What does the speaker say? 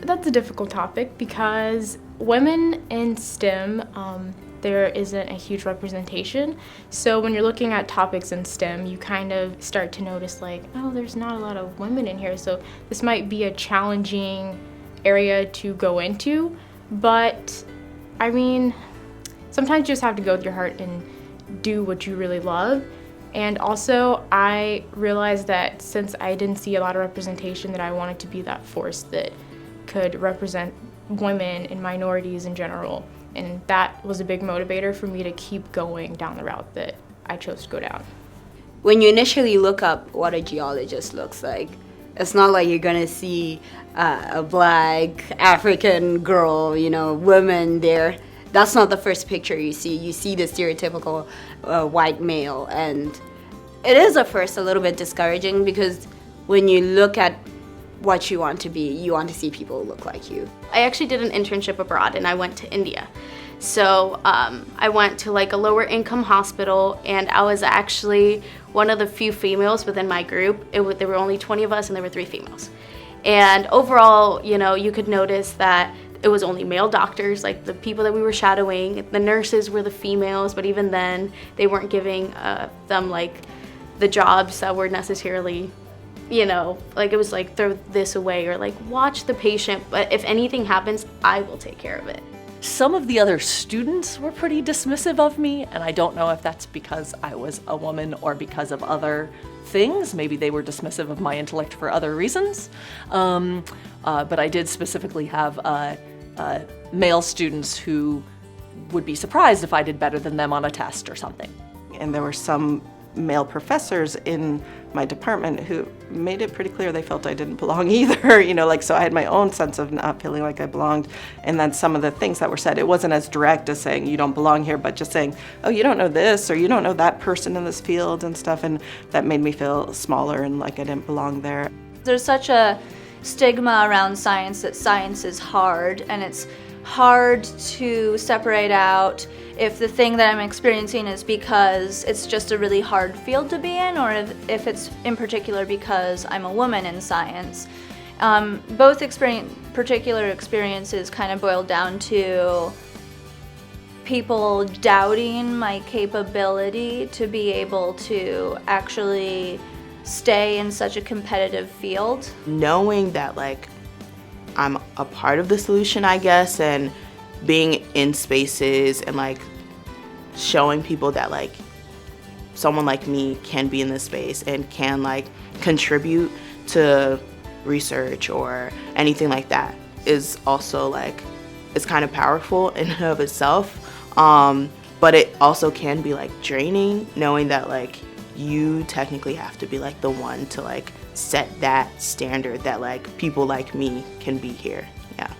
That's a difficult topic because women in STEM, there isn't a huge representation. So when you're looking at topics in STEM, you kind of start to notice like, oh, there's not a lot of women in here. So this might be a challenging area to go into. But I mean, sometimes you just have to go with your heart and do what you really love. And also, I realized that since I didn't see a lot of representation, that I wanted to be that force that could represent women and minorities in general. And that was a big motivator for me to keep going down the route that I chose to go down. When you initially look up what a geologist looks like, it's not like you're gonna see a black African girl, woman there. That's not the first picture you see. You see the stereotypical white male, and it is at first a little bit discouraging because when you look at what you want to be, you want to see people who look like you. I actually did an internship abroad and I went to India. So I went to like a lower income hospital and I was actually one of the few females within my group. There were only 20 of us and there were 3 females. And overall, you could notice that it was only male doctors, like the people that we were shadowing. The nurses were the females, but even then, they weren't giving them like the jobs that were necessarily, like it was like throw this away or like watch the patient, but if anything happens, I will take care of it. Some of the other students were pretty dismissive of me, and I don't know if that's because I was a woman or because of other things. Maybe they were dismissive of my intellect for other reasons. But I did specifically have male students who would be surprised if I did better than them on a test or something. And there were some male professors in my department who made it pretty clear they felt I didn't belong either, so I had my own sense of not feeling like I belonged. And then some of the things that were said, it wasn't as direct as saying you don't belong here, but just saying, oh, you don't know this, or you don't know that person in this field and stuff, and that made me feel smaller and like I didn't belong there. There's such a stigma around science that science is hard, and it's hard to separate out if the thing that I'm experiencing is because it's just a really hard field to be in, or if it's in particular because I'm a woman in science. Both particular experiences kind of boil down to people doubting my capability to be able to actually stay in such a competitive field. Knowing that I'm a part of the solution, I guess, and being in spaces and showing people that someone like me can be in this space and can contribute to research or anything like that is also it's kind of powerful in and of itself. But it also can be draining, knowing that you technically have to be the one to set that standard that people like me can be here. Yeah.